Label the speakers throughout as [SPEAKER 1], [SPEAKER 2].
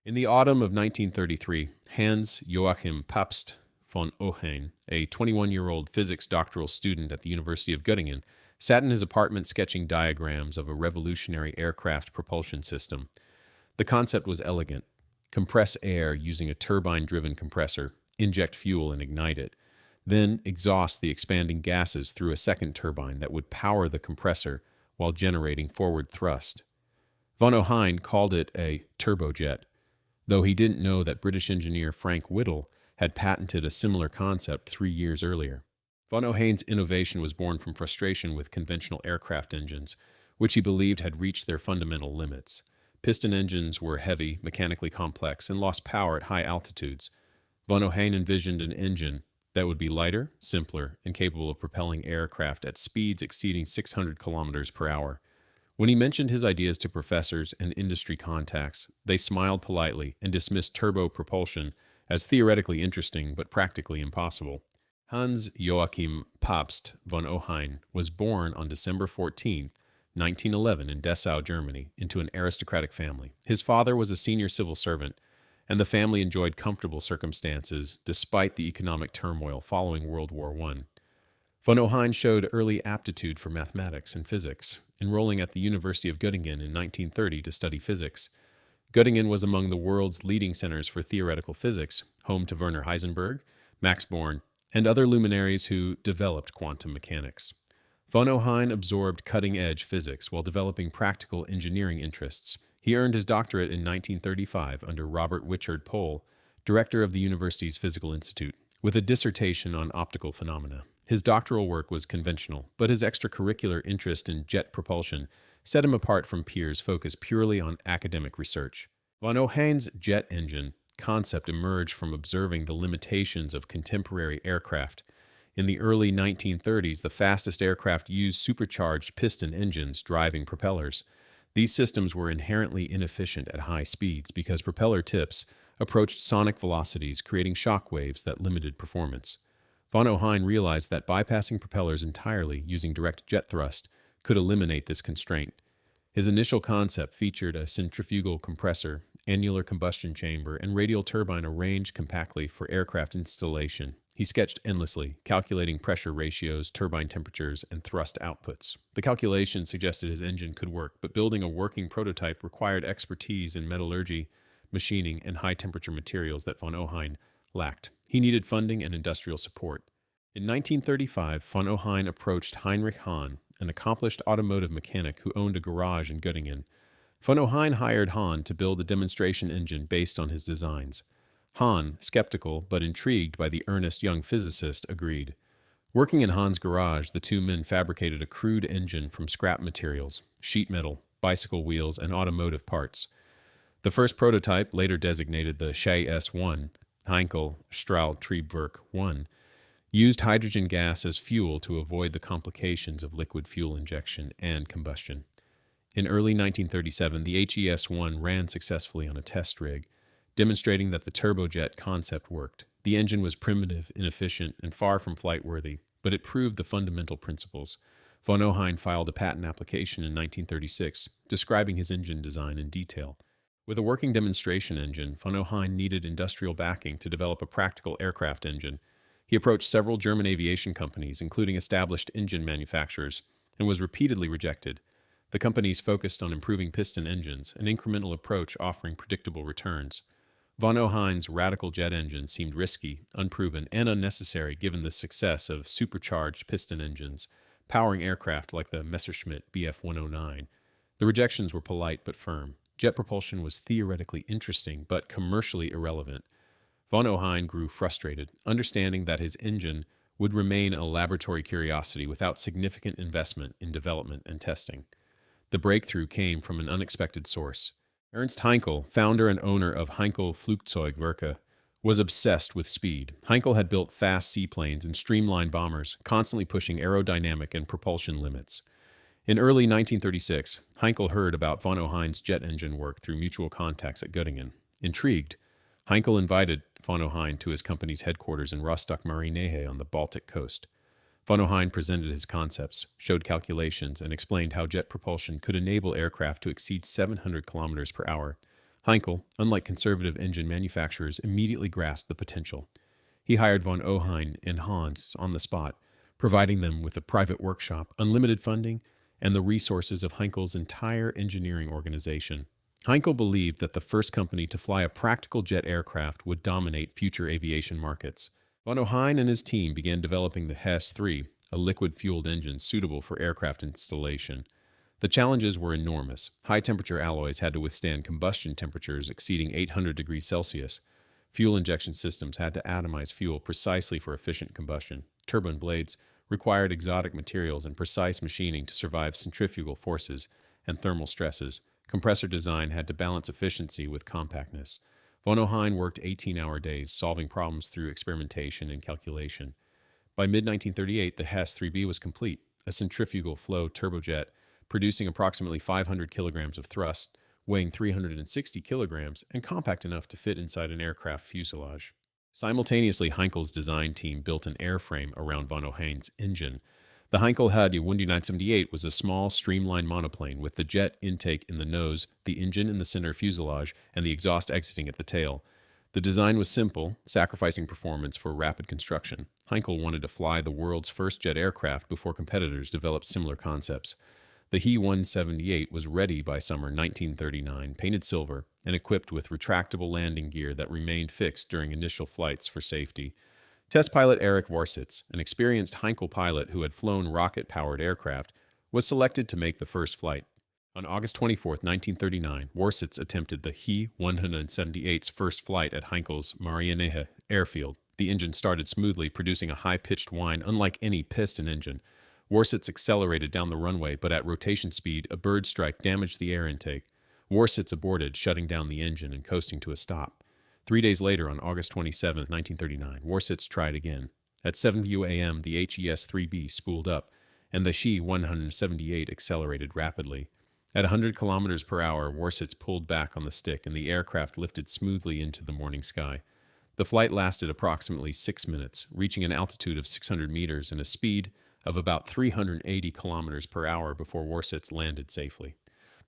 [SPEAKER 1] In the autumn of 1933, Hans Joachim Papst von Ohain, a 21-year-old physics doctoral student at the University of Göttingen, sat in his apartment sketching diagrams of a revolutionary aircraft propulsion system. The concept was elegant. Compress air using a turbine-driven compressor, inject fuel and ignite it, then exhaust the expanding gases through a second turbine that would power the compressor while generating forward thrust. Von Ohain called it a turbojet, though he didn't know that British engineer Frank Whittle had patented a similar concept 3 years earlier. Von Ohain's innovation was born from frustration with conventional aircraft engines, which he believed had reached their fundamental limits. Piston engines were heavy, mechanically complex, and lost power at high altitudes. Von Ohain envisioned an engine that would be lighter, simpler, and capable of propelling aircraft at speeds exceeding 600 kilometers per hour. When he mentioned his ideas to professors and industry contacts, they smiled politely and dismissed turbo propulsion as theoretically interesting but practically impossible. Hans Joachim Papst von Ohain was born on December 14, 1911 in Dessau, Germany, into an aristocratic family. His father was a senior civil servant, and the family enjoyed comfortable circumstances despite the economic turmoil following World War I. Von Ohain showed early aptitude for mathematics and physics, enrolling at the University of Göttingen in 1930 to study physics. Göttingen was among the world's leading centers for theoretical physics, home to Werner Heisenberg, Max Born, and other luminaries who developed quantum mechanics. Von Ohain absorbed cutting-edge physics while developing practical engineering interests. He earned his doctorate in 1935 under Robert Wichard Pohl, director of the university's Physical Institute, with a dissertation on optical phenomena. His doctoral work was conventional, but his extracurricular interest in jet propulsion set him apart from peers focused purely on academic research. Von Ohain's jet engine concept emerged from observing the limitations of contemporary aircraft. In the early 1930s, the fastest aircraft used supercharged piston engines driving propellers. These systems were inherently inefficient at high speeds because propeller tips approached sonic velocities, creating shock waves that limited performance. Von Ohain realized that bypassing propellers entirely using direct jet thrust could eliminate this constraint. His initial concept featured a centrifugal compressor, annular combustion chamber, and radial turbine arranged compactly for aircraft installation. He sketched endlessly, calculating pressure ratios, turbine temperatures, and thrust outputs. The calculations suggested his engine could work, but building a working prototype required expertise in metallurgy, machining, and high-temperature materials that von Ohain lacked. He needed funding and industrial support. In 1935, von Ohain approached Heinrich Hahn, an accomplished automotive mechanic who owned a garage in Göttingen. Von Ohain hired Hahn to build a demonstration engine based on his designs. Hahn, skeptical but intrigued by the earnest young physicist, agreed. Working in Hahn's garage, the two men fabricated a crude engine from scrap materials, sheet metal, bicycle wheels, and automotive parts. The first prototype, later designated the Shay S1, Heinkel Strahltriebwerk 1, used hydrogen gas as fuel to avoid the complications of liquid fuel injection and combustion. In early 1937, the HES-1 ran successfully on a test rig, demonstrating that the turbojet concept worked. The engine was primitive, inefficient, and far from flight-worthy, but it proved the fundamental principles. Von Ohain filed a patent application in 1936, describing his engine design in detail. With a working demonstration engine, von Ohain needed industrial backing to develop a practical aircraft engine. He approached several German aviation companies, including established engine manufacturers, and was repeatedly rejected. The companies focused on improving piston engines, an incremental approach offering predictable returns. Von Ohain's radical jet engine seemed risky, unproven, and unnecessary given the success of supercharged piston engines, powering aircraft like the Messerschmitt Bf 109. The rejections were polite but firm. Jet propulsion was theoretically interesting but commercially irrelevant. Von Ohain grew frustrated, understanding that his engine would remain a laboratory curiosity without significant investment in development and testing. The breakthrough came from an unexpected source. Ernst Heinkel, founder and owner of Heinkel Flugzeugwerke, was obsessed with speed. Heinkel had built fast seaplanes and streamlined bombers, constantly pushing aerodynamic and propulsion limits. In early 1936, Heinkel heard about von Ohain's jet engine work through mutual contacts at Göttingen. Intrigued, Heinkel invited von Ohain to his company's headquarters in Rostock-Marienhähe on the Baltic coast. Von Ohain presented his concepts, showed calculations, and explained how jet propulsion could enable aircraft to exceed 700 kilometers per hour. Heinkel, unlike conservative engine manufacturers, immediately grasped the potential. He hired von Ohain and Hans on the spot, providing them with a private workshop, unlimited funding, and the resources of Heinkel's entire engineering organization. Heinkel believed that the first company to fly a practical jet aircraft would dominate future aviation markets. Von Ohain and his team began developing the Hess 3, a liquid-fueled engine suitable for aircraft installation. The challenges were enormous. High-temperature alloys had to withstand combustion temperatures exceeding 800 degrees Celsius. Fuel injection systems had to atomize fuel precisely for efficient combustion. Turbine blades required exotic materials and precise machining to survive centrifugal forces and thermal stresses. Compressor design had to balance efficiency with compactness. Von Ohain worked 18-hour days, solving problems through experimentation and calculation. By mid-1938, the Hess 3B was complete, a centrifugal flow turbojet producing approximately 500 kilograms of thrust, weighing 360 kilograms, and compact enough to fit inside an aircraft fuselage. Simultaneously, Heinkel's design team built an airframe around von Ohain's engine. The Heinkel He 1978 was a small, streamlined monoplane with the jet intake in the nose, the engine in the center fuselage, and the exhaust exiting at the tail. The design was simple, sacrificing performance for rapid construction. Heinkel wanted to fly the world's first jet aircraft before competitors developed similar concepts. The He 178 was ready by summer 1939, painted silver, and equipped with retractable landing gear that remained fixed during initial flights for safety. Test pilot Erich Warsitz, an experienced Heinkel pilot who had flown rocket-powered aircraft, was selected to make the first flight. On August 24, 1939, Warsitz attempted the He 178's first flight at Heinkel's Marienhof airfield. The engine started smoothly, producing a high-pitched whine unlike any piston engine. Warsitz accelerated down the runway, but at rotation speed, a bird strike damaged the air intake. Warsitz aborted, shutting down the engine and coasting to a stop. 3 days later, on August 27, 1939, Warsitz tried again. At 7 a.m., the HES-3B spooled up, and the He 178 accelerated rapidly. At 100 kilometers per hour, Warsitz pulled back on the stick, and the aircraft lifted smoothly into the morning sky. The flight lasted approximately 6 minutes, reaching an altitude of 600 meters and a speed of about 380 kilometers per hour before Warsitz landed safely.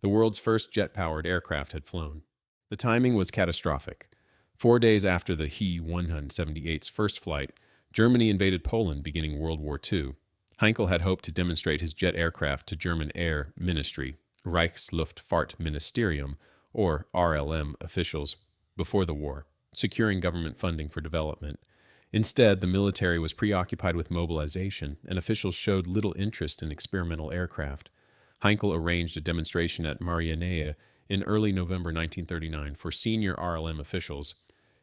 [SPEAKER 1] The world's first jet-powered aircraft had flown. The timing was catastrophic. 4 days after the He 178's first flight, Germany invaded Poland, beginning World War II. Heinkel had hoped to demonstrate his jet aircraft to German Air Ministry, Reichsluftfahrtministerium, or RLM officials before the war, securing government funding for development. Instead, the military was preoccupied with mobilization, and officials showed little interest in experimental aircraft. Heinkel arranged a demonstration at Marienhof in early November 1939 for senior RLM officials,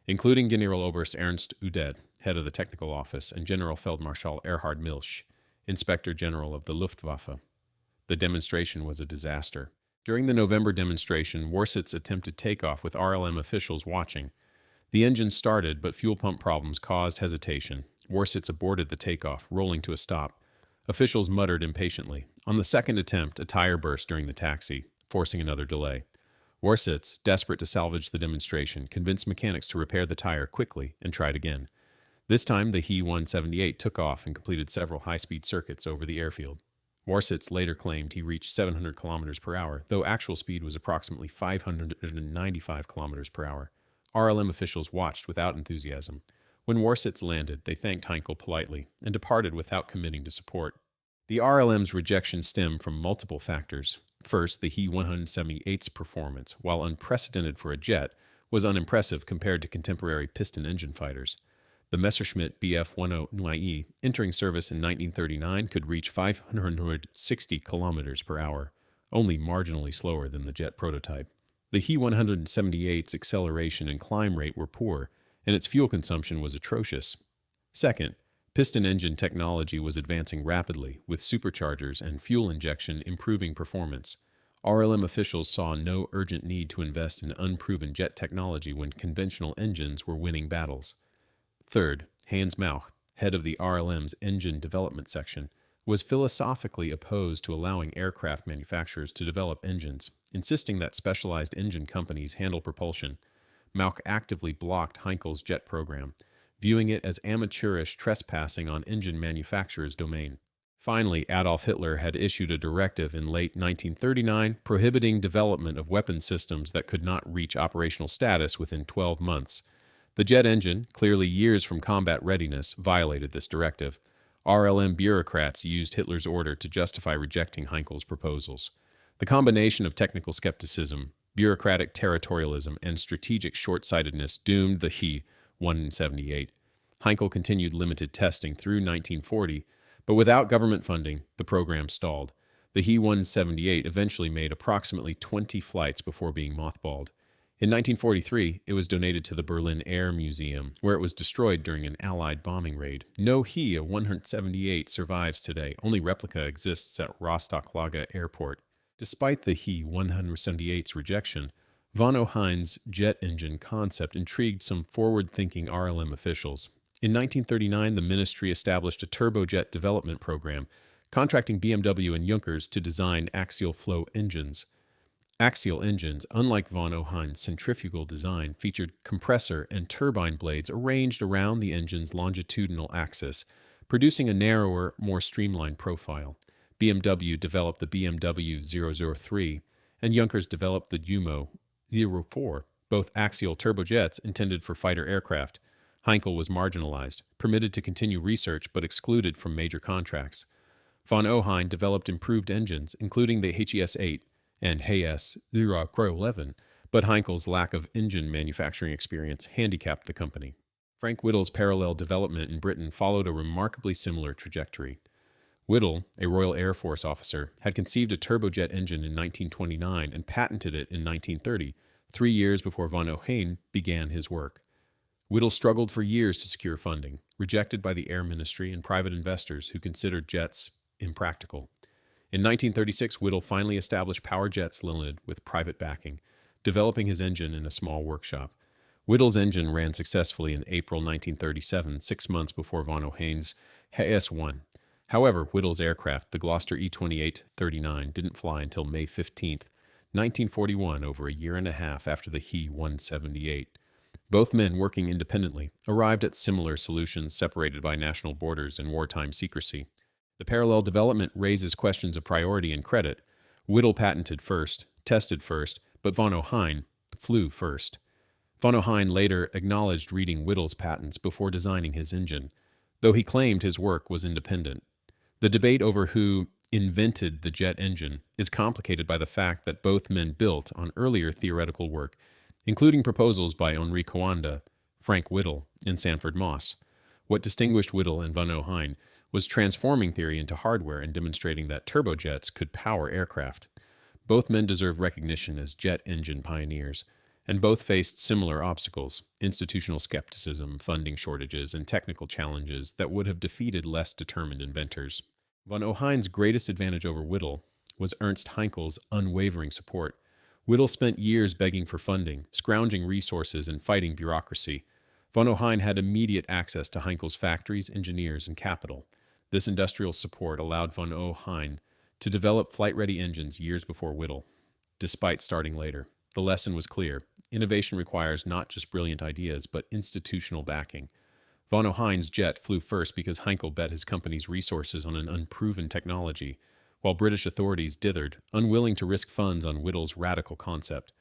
[SPEAKER 1] including Generaloberst Ernst Udet, head of the technical office, and General Feldmarschall Erhard Milch, Inspector General of the Luftwaffe. The demonstration was a disaster. During the November demonstration, Warsitz attempted takeoff with RLM officials watching. The engine started, but fuel pump problems caused hesitation. Warsitz aborted the takeoff, rolling to a stop. Officials muttered impatiently. On the second attempt, a tire burst during the taxi, forcing another delay. Warsitz, desperate to salvage the demonstration, convinced mechanics to repair the tire quickly and tried again. This time, the He 178 took off and completed several high-speed circuits over the airfield. Warsitz later claimed he reached 700 kilometers per hour, though actual speed was approximately 595 kilometers per hour. RLM officials watched without enthusiasm. When Warsitz landed, they thanked Heinkel politely and departed without committing to support. The RLM's rejection stemmed from multiple factors. First, the He 178's performance, while unprecedented for a jet, was unimpressive compared to contemporary piston engine fighters. The Messerschmitt Bf-10 entering service in 1939 could reach 560 kilometers per hour, only marginally slower than the jet prototype. The He 178's acceleration and climb rate were poor, and its fuel consumption was atrocious. Second, piston engine technology was advancing rapidly, with superchargers and fuel injection improving performance. RLM officials saw no urgent need to invest in unproven jet technology when conventional engines were winning battles. Third, Hans Mauch, head of the RLM's engine development section, was philosophically opposed to allowing aircraft manufacturers to develop engines, insisting that specialized engine companies handle propulsion. Mauch actively blocked Heinkel's jet program, viewing it as amateurish trespassing on engine manufacturers' domain. Finally, Adolf Hitler had issued a directive in late 1939 prohibiting development of weapon systems that could not reach operational status within 12 months. The jet engine, clearly years from combat readiness, violated this directive. RLM bureaucrats used Hitler's order to justify rejecting Heinkel's proposals. The combination of technical skepticism, bureaucratic territorialism, and strategic short-sightedness doomed the He 178. Heinkel continued limited testing through 1940, but without government funding, the program stalled. The He 178 eventually made approximately 20 flights before being mothballed. In 1943, it was donated to the Berlin Air Museum, where it was destroyed during an Allied bombing raid. No He 178 survives today. Only replica exists at Rostock-Laga Airport. Despite the He 178's rejection, von Ohain's jet engine concept intrigued some forward-thinking RLM officials. In 1939, the ministry established a turbojet development program, contracting BMW and Junkers to design axial flow engines. Axial engines, unlike von Ohain's centrifugal design, featured compressor and turbine blades arranged around the engine's longitudinal axis, producing a narrower, more streamlined profile. BMW developed the BMW 003, and Junkers developed the Jumo 04, both axial turbojets intended for fighter aircraft. Heinkel was marginalized, permitted to continue research but excluded from major contracts. Von Ohain developed improved engines, including the HES-8 and HES-011, but Heinkel's lack of engine manufacturing experience handicapped the company. Frank Whittle's parallel development in Britain followed a remarkably similar trajectory. Whittle, a Royal Air Force officer, had conceived a turbojet engine in 1929 and patented it in 1930, 3 years before von Ohain began his work. Whittle struggled for years to secure funding, rejected by the Air Ministry and private investors who considered jets impractical. In 1936, Whittle finally established Power Jets Limited with private backing, developing his engine in a small workshop. Whittle's engine ran successfully in April 1937, 6 months before von Ohain's HES-1. However, Whittle's aircraft, the Gloster E-28-39, didn't fly until May 15, 1941, over a year and a half after the He 178. Both men, working independently, arrived at similar solutions separated by national borders and wartime secrecy. The parallel development raises questions of priority and credit. Whittle patented first, tested first, but von Ohain flew first. Von Ohain later acknowledged reading Whittle's patents before designing his engine, though he claimed his work was independent. The debate over who invented the jet engine is complicated by the fact that both men built on earlier theoretical work, including proposals by Henri Coanda, Frank Whittle, and Sanford Moss. What distinguished Whittle and von Ohain was transforming theory into hardware and demonstrating that turbojets could power aircraft. Both men deserve recognition as jet engine pioneers, and both faced similar obstacles: institutional skepticism, funding shortages, and technical challenges that would have defeated less determined inventors. Von Ohain's greatest advantage over Whittle was Ernst Heinkel's unwavering support. Whittle spent years begging for funding, scrounging resources, and fighting bureaucracy. Von Ohain had immediate access to Heinkel's factories, engineers, and capital. This industrial support allowed von Ohain to develop flight-ready engines years before Whittle, despite starting later. The lesson was clear. Innovation requires not just brilliant ideas, but institutional backing. Von Ohain's jet flew first because Heinkel bet his company's resources on an unproven technology, while British authorities dithered, unwilling to risk funds on Whittle's radical concept.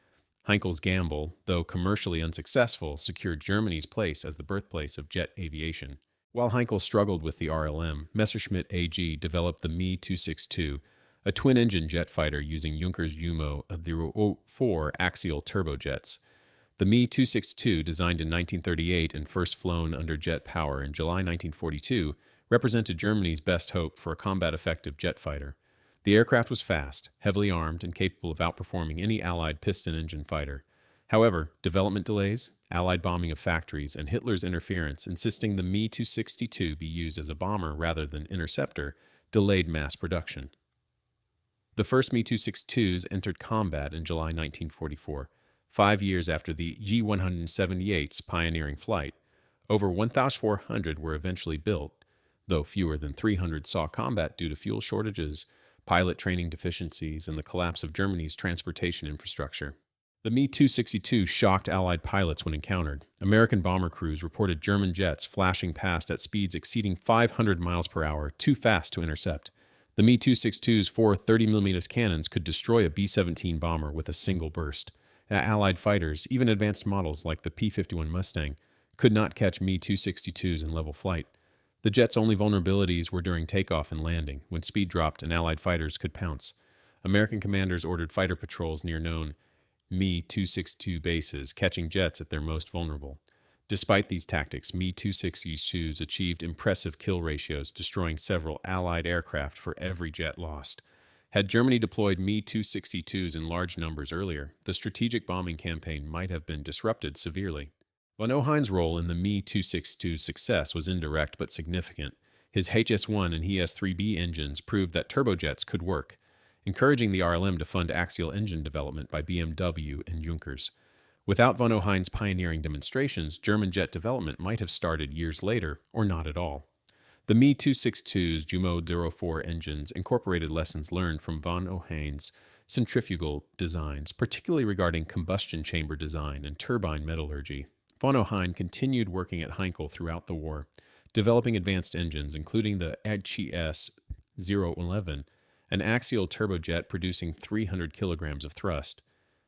[SPEAKER 1] Heinkel's gamble, though commercially unsuccessful, secured Germany's place as the birthplace of jet aviation. While Heinkel struggled with the RLM, Messerschmitt AG developed the Me 262, a twin-engine jet fighter using Junkers Jumo 04 axial turbojets. The Me 262, designed in 1938 and first flown under jet power in July 1942, represented Germany's best hope for a combat-effective jet fighter. The aircraft was fast, heavily armed, and capable of outperforming any Allied piston-engine fighter. However, development delays, Allied bombing of factories, and Hitler's interference insisting the Me 262 be used as a bomber rather than interceptor delayed mass production. The first Me 262s entered combat in July 1944, 5 years after the G-178's pioneering flight. Over 1,400 were eventually built, though fewer than 300 saw combat due to fuel shortages, pilot training deficiencies, and the collapse of Germany's transportation infrastructure. The Me-262 shocked Allied pilots when encountered. American bomber crews reported German jets flashing past at speeds exceeding 500 miles per hour, too fast to intercept. The Me-262's four 30mm cannons could destroy a B-17 bomber with a single burst. Allied fighters, even advanced models like the P-51 Mustang, could not catch Me-262s in level flight. The jet's only vulnerabilities were during takeoff and landing, when speed dropped and Allied fighters could pounce. American commanders ordered fighter patrols near known Me-262 bases, catching jets at their most vulnerable. Despite these tactics, Me-262s achieved impressive kill ratios, destroying several Allied aircraft for every jet lost. Had Germany deployed Me-262s in large numbers earlier, the strategic bombing campaign might have been disrupted severely. Von Ohain's role in the Me-262's success was indirect but significant. His HS-1 and HS-3B engines proved that turbojets could work, encouraging the RLM to fund axial engine development by BMW and Junkers. Without von Ohain's pioneering demonstrations, German jet development might have started years later, or not at all. The Me-262's Jumo 04 engines incorporated lessons learned from von Ohain's centrifugal designs, particularly regarding combustion chamber design and turbine metallurgy. Von Ohain continued working at Heinkel throughout the war, developing advanced engines, including the HS-011, an axial turbojet producing 300 kilograms of thrust.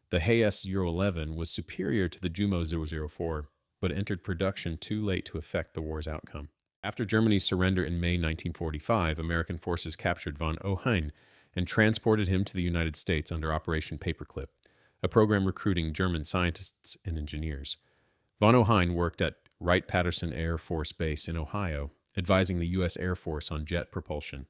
[SPEAKER 1] The HS-011 was superior to the Jumo 004, but entered production too late to affect the war's outcome. After Germany's surrender in May 1945, American forces captured von Ohain and transported him to the United States under Operation Paperclip, a program recruiting German scientists and engineers. Von Ohain worked at Wright-Patterson Air Force Base in Ohio, advising the U.S. Air Force on jet propulsion.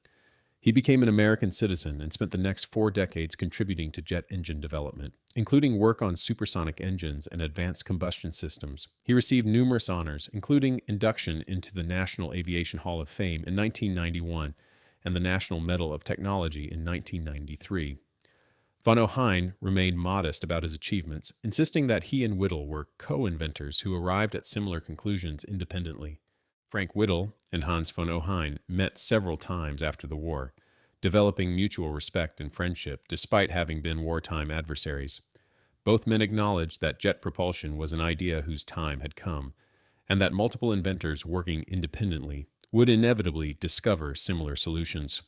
[SPEAKER 1] He became an American citizen and spent the next 4 decades contributing to jet engine development, including work on supersonic engines and advanced combustion systems. He received numerous honors, including induction into the National Aviation Hall of Fame in 1991 and the National Medal of Technology in 1993. Von Ohain remained modest about his achievements, insisting that he and Whittle were co-inventors who arrived at similar conclusions independently. Frank Whittle and Hans von Ohain met several times after the war, developing mutual respect and friendship despite having been wartime adversaries. Both men acknowledged that jet propulsion was an idea whose time had come, and that multiple inventors working independently would inevitably discover similar solutions.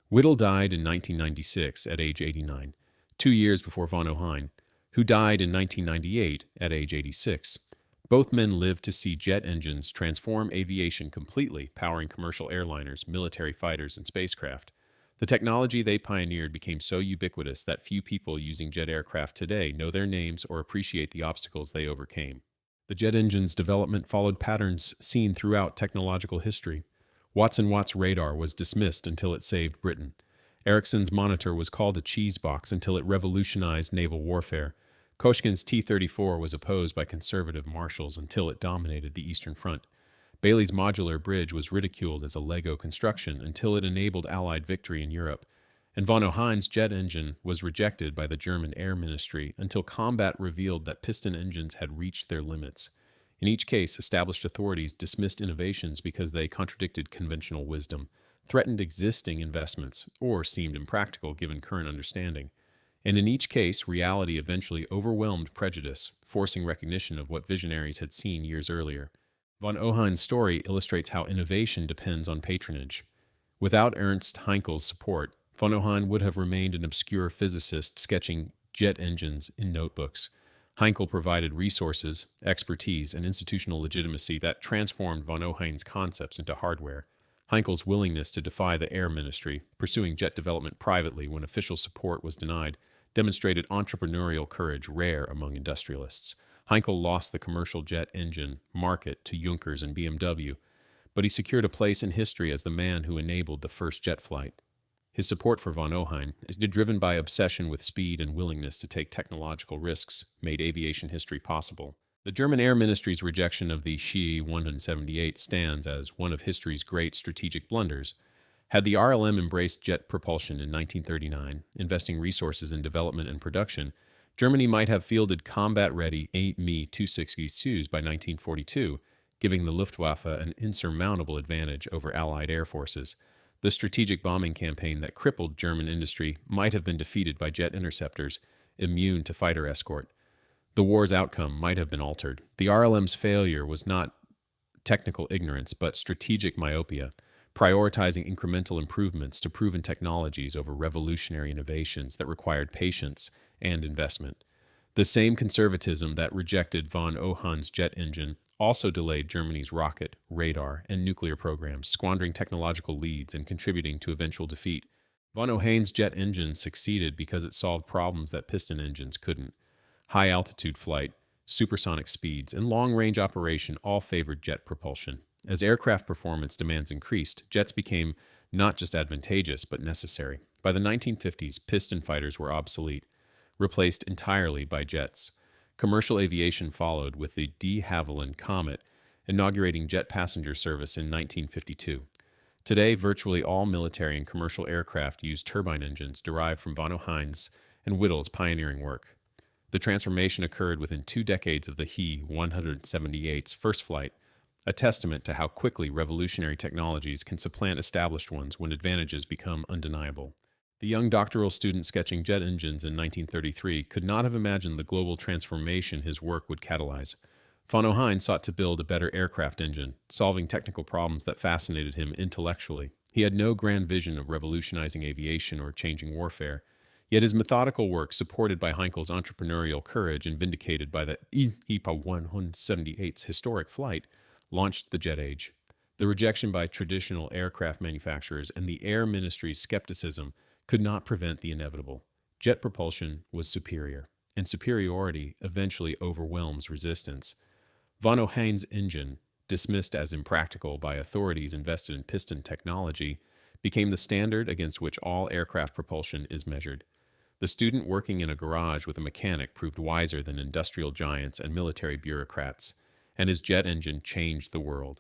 [SPEAKER 1] Whittle died in 1996 at age 89. 2 years before von Ohain, who died in 1998 at age 86. Both men lived to see jet engines transform aviation completely, powering commercial airliners, military fighters, and spacecraft. The technology they pioneered became so ubiquitous that few people using jet aircraft today know their names or appreciate the obstacles they overcame. The jet engine's development followed patterns seen throughout technological history. Watt's radar was dismissed until it saved Britain. Ericsson's monitor was called a cheese box until it revolutionized naval warfare. Koshkin's T-34 was opposed by conservative marshals until it dominated the Eastern Front. Bailey's modular bridge was ridiculed as a Lego construction until it enabled Allied victory in Europe. And von Ohain's jet engine was rejected by the German Air Ministry until combat revealed that piston engines had reached their limits. In each case, established authorities dismissed innovations because they contradicted conventional wisdom, threatened existing investments, or seemed impractical given current understanding. And in each case, reality eventually overwhelmed prejudice, forcing recognition of what visionaries had seen years earlier. Von Ohain's story illustrates how innovation depends on patronage. Without Ernst Heinkel's support, von Ohain would have remained an obscure physicist sketching jet engines in notebooks. Heinkel provided resources, expertise, and institutional legitimacy that transformed von Ohain's concepts into hardware. Heinkel's willingness to defy the Air Ministry, pursuing jet development privately when official support was denied, demonstrated entrepreneurial courage rare among industrialists. Heinkel lost the commercial jet engine market to Junkers and BMW, but he secured a place in history as the man who enabled the first jet flight. His support for von Ohain, driven by obsession with speed and willingness to take technological risks, made aviation history possible. The German Air Ministry's rejection of the She-178 stands as one of history's great strategic blunders. Had the RLM embraced jet propulsion in 1939, investing resources in development and production, Germany might have fielded combat-ready Me-262s by 1942, giving the Luftwaffe an insurmountable advantage over Allied air forces. The strategic bombing campaign that crippled German industry might have been defeated by jet interceptors, immune to fighter escort. the war's outcome might have been altered. The RLM's failure was not technical ignorance, but strategic myopia, prioritizing incremental improvements to proven technologies over revolutionary innovations that required patience and investment. The same conservatism that rejected von Ohain's jet engine also delayed Germany's rocket, radar, and nuclear programs, squandering technological leads and contributing to eventual defeat. Von Ohain's jet engine succeeded because it solved problems that piston engines couldn't. High-altitude flight, supersonic speeds, and long-range operation all favored jet propulsion. As aircraft performance demands increased, jets became not just advantageous, but necessary. By the 1950s, piston fighters were obsolete, replaced entirely by jets. Commercial aviation followed with the de Havilland Comet, inaugurating jet passenger service in 1952. Today, virtually all military and commercial aircraft use turbine engines derived from von Ohain's and Whittle's pioneering work. The transformation occurred within 2 decades of the He 178's first flight, a testament to how quickly revolutionary technologies can supplant established ones when advantages become undeniable. The young doctoral student sketching jet engines in 1933 could not have imagined the global transformation his work would catalyze. Von Ohain sought to build a better aircraft engine, solving technical problems that fascinated him intellectually. He had no grand vision of revolutionizing aviation or changing warfare, yet his methodical work, supported by Heinkel's entrepreneurial courage and vindicated by the He 178's historic flight, launched the jet age. The rejection by traditional aircraft manufacturers and the Air Ministry's skepticism could not prevent the inevitable. Jet propulsion was superior, and superiority eventually overwhelms resistance. Von Ohain's engine, dismissed as impractical by authorities invested in piston technology, became the standard against which all aircraft propulsion is measured. The student working in a garage with a mechanic proved wiser than industrial giants and military bureaucrats, and his jet engine changed the world.